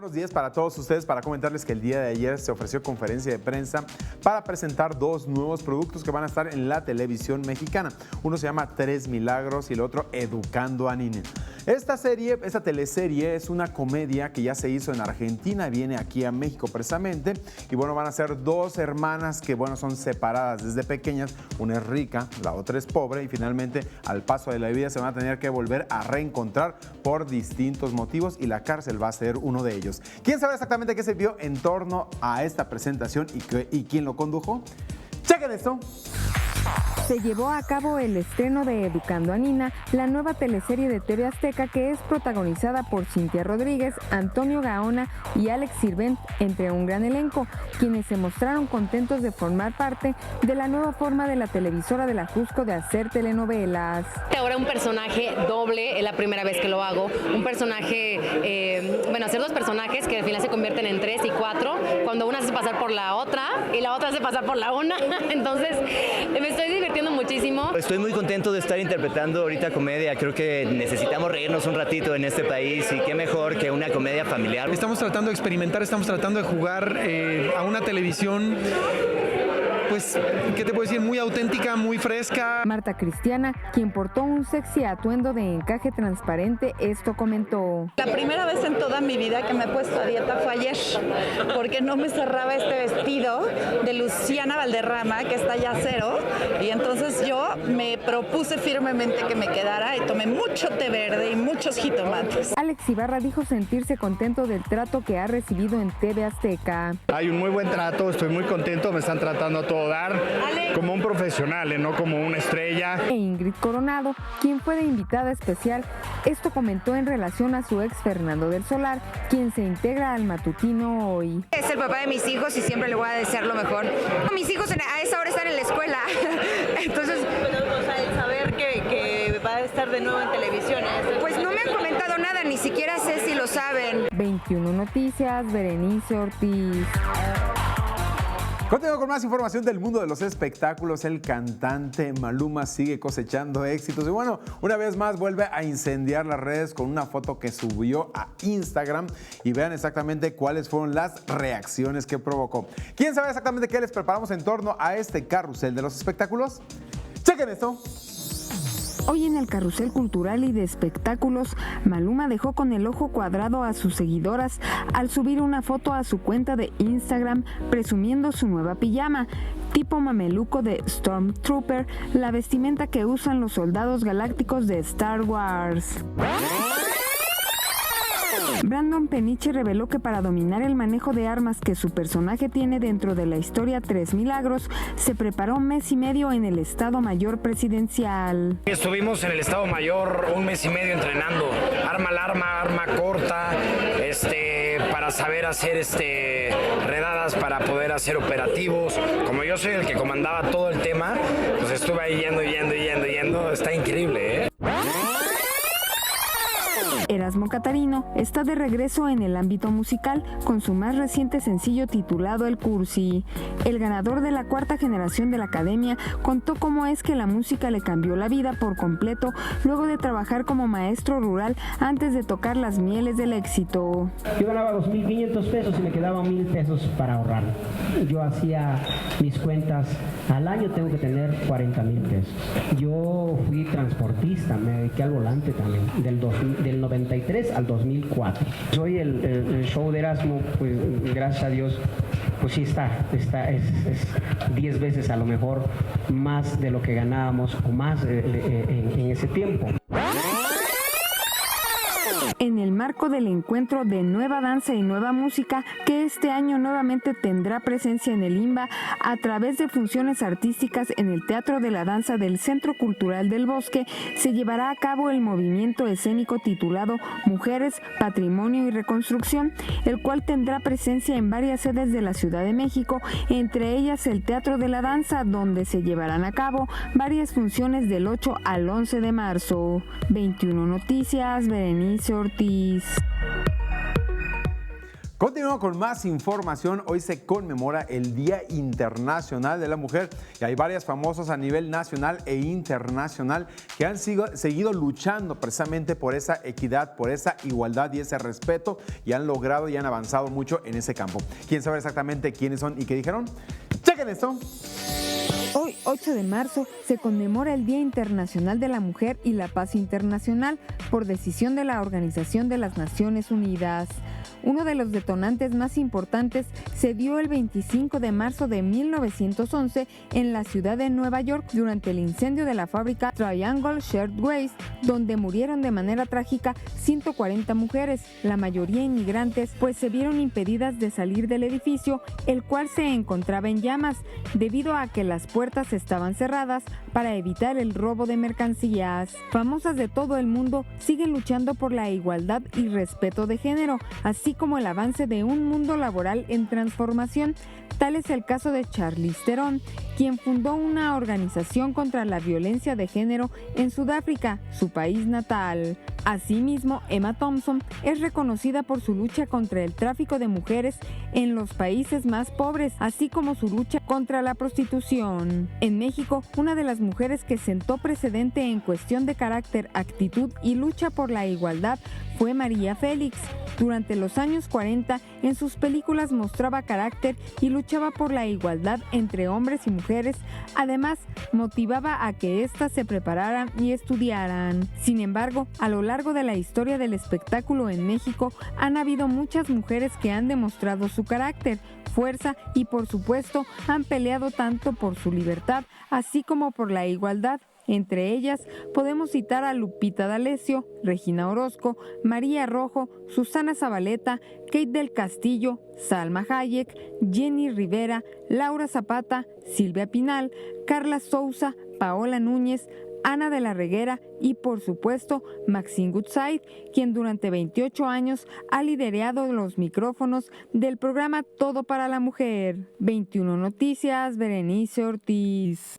buenos días para todos ustedes, para comentarles que el día de ayer se ofreció conferencia de prensa para presentar dos nuevos productos que van a estar en la televisión mexicana. Uno se llama Tres Milagros y el otro Educando a Niños. Esta teleserie es una comedia que ya se hizo en Argentina, viene aquí a México precisamente, y bueno, van a ser dos hermanas que bueno, son separadas desde pequeñas, una es rica, la otra es pobre, y finalmente al paso de la vida se van a tener que volver a reencontrar por distintos motivos y la cárcel va a ser uno de ellos. ¿Quién sabe exactamente qué se vio en torno a esta presentación y quién lo condujo? ¡Chequen esto! Se llevó a cabo el estreno de Educando a Nina, la nueva teleserie de TV Azteca que es protagonizada por Cintia Rodríguez, Antonio Gaona y Alex Sirvent, entre un gran elenco, quienes se mostraron contentos de formar parte de la nueva forma de la televisora de la Jusco de hacer telenovelas. Ahora un personaje doble, es la primera vez que lo hago, un personaje, hacer dos personajes que al final se convierten en 3 y 4, cuando una se hace pasar por la otra y la otra se hace pasar por la una, entonces me estoy divirtiendo muchísimo. Estoy muy contento de estar interpretando ahorita comedia. Creo que necesitamos reírnos un ratito en este país y qué mejor que una comedia familiar. Estamos tratando de experimentar, estamos tratando de jugar a una televisión, pues, ¿qué te puedo decir? Muy auténtica, muy fresca. Marta Cristiana, quien portó un sexy atuendo de encaje transparente, esto comentó. La primera vez en toda mi vida que me he puesto a dieta fue ayer, porque no me cerraba este vestido de Luciana Valderrama, que está ya cero, y entonces yo me propuse firmemente que me quedara y tomé mucho té verde y muchos jitomates. Alex Ibarra dijo sentirse contento del trato que ha recibido en TV Azteca. Hay un muy buen trato, estoy muy contento, me están tratando a todo dar como un profesional, no como una estrella. E Ingrid Coronado, quien fue de invitada especial, esto comentó en relación a su ex Fernando del Solar, quien se integra al matutino hoy. Es el papá de mis hijos y siempre le voy a desear lo mejor. Mis hijos a esa hora están en la escuela, entonces... El saber que va a estar de nuevo en televisión. Pues no me han comentado nada, ni siquiera sé si lo saben. 21 Noticias, Berenice Ortiz. Continuando con más información del mundo de los espectáculos, el cantante Maluma sigue cosechando éxitos y bueno, una vez más vuelve a incendiar las redes con una foto que subió a Instagram y vean exactamente cuáles fueron las reacciones que provocó. ¿Quién sabe exactamente qué les preparamos en torno a este carrusel de los espectáculos? ¡Chequen esto! Hoy en el carrusel cultural y de espectáculos, Maluma dejó con el ojo cuadrado a sus seguidoras al subir una foto a su cuenta de Instagram presumiendo su nueva pijama, tipo mameluco de Stormtrooper, la vestimenta que usan los soldados galácticos de Star Wars. Brandon Peniche reveló que para dominar el manejo de armas que su personaje tiene dentro de la historia Tres Milagros, se preparó 1 mes y medio en el Estado Mayor Presidencial. Estuvimos en el Estado Mayor 1 mes y medio entrenando arma larga, arma corta, para saber hacer redadas, para poder hacer operativos. Como yo soy el que comandaba todo el tema, pues estuve ahí yendo, está increíble, ¿eh? Erasmo Catarino está de regreso en el ámbito musical con su más reciente sencillo titulado El Cursi. El ganador de la 4ª generación de la Academia contó cómo es que la música le cambió la vida por completo luego de trabajar como maestro rural antes de tocar las mieles del éxito. Yo ganaba 2.500 pesos y me quedaban 1,000 pesos para ahorrar. Yo hacía mis cuentas, al año tengo que tener 40,000 pesos. Yo fui transportista, me dediqué al volante también, del 93 al 2004. Hoy el show de Erasmo, pues gracias a Dios, pues sí es 10 veces a lo mejor más de lo que ganábamos o más en ese tiempo. En el marco del encuentro de Nueva Danza y Nueva Música, que este año nuevamente tendrá presencia en el IMBA a través de funciones artísticas en el Teatro de la Danza del Centro Cultural del Bosque, se llevará a cabo el movimiento escénico titulado Mujeres, Patrimonio y Reconstrucción, el cual tendrá presencia en varias sedes de la Ciudad de México, entre ellas el Teatro de la Danza, donde se llevarán a cabo varias funciones del 8 al 11 de marzo. 21 Noticias, Berenice Ortiz. Continuamos con más información. Hoy se conmemora el Día Internacional de la Mujer y hay varias famosas a nivel nacional e internacional que han seguido luchando precisamente por esa equidad, por esa igualdad y ese respeto y han logrado y han avanzado mucho en ese campo. ¿Quieren saber exactamente quiénes son y qué dijeron? ¡Chequen esto! Hoy, 8 de marzo, se conmemora el Día Internacional de la Mujer y la Paz Internacional por decisión de la Organización de las Naciones Unidas. Uno de los detonantes más importantes se dio el 25 de marzo de 1911 en la ciudad de Nueva York durante el incendio de la fábrica Triangle Shirtwaist, donde murieron de manera trágica 140 mujeres, la mayoría inmigrantes, pues se vieron impedidas de salir del edificio, el cual se encontraba en llamas, debido a que las puertas estaban cerradas para evitar el robo de mercancías. Famosas de todo el mundo siguen luchando por la igualdad y respeto de género, así como el avance de un mundo laboral en transformación. Tal es el caso de Charlize Theron, quien fundó una organización contra la violencia de género en Sudáfrica, su país natal. Asimismo, Emma Thompson es reconocida por su lucha contra el tráfico de mujeres en los países más pobres, así como su lucha contra la prostitución. En México, una de las mujeres que sentó precedente en cuestión de carácter, actitud y lucha por la igualdad fue María Félix. Durante los años 40, en sus películas mostraba carácter y luchaba por la igualdad entre hombres y mujeres. Además, motivaba a que éstas se prepararan y estudiaran. Sin embargo, a lo largo de la historia del espectáculo en México, han habido muchas mujeres que han demostrado su carácter, fuerza y, por supuesto, han peleado tanto por su libertad, así como por la igualdad. Entre ellas, podemos citar a Lupita D'Alessio, Regina Orozco, María Rojo, Susana Zabaleta, Kate del Castillo, Salma Hayek, Jenny Rivera, Laura Zapata, Silvia Pinal, Carla Souza, Paola Núñez, Ana de la Reguera y, por supuesto, Maxine Goodside, quien durante 28 años ha liderado los micrófonos del programa Todo para la Mujer. 21 Noticias, Berenice Ortiz.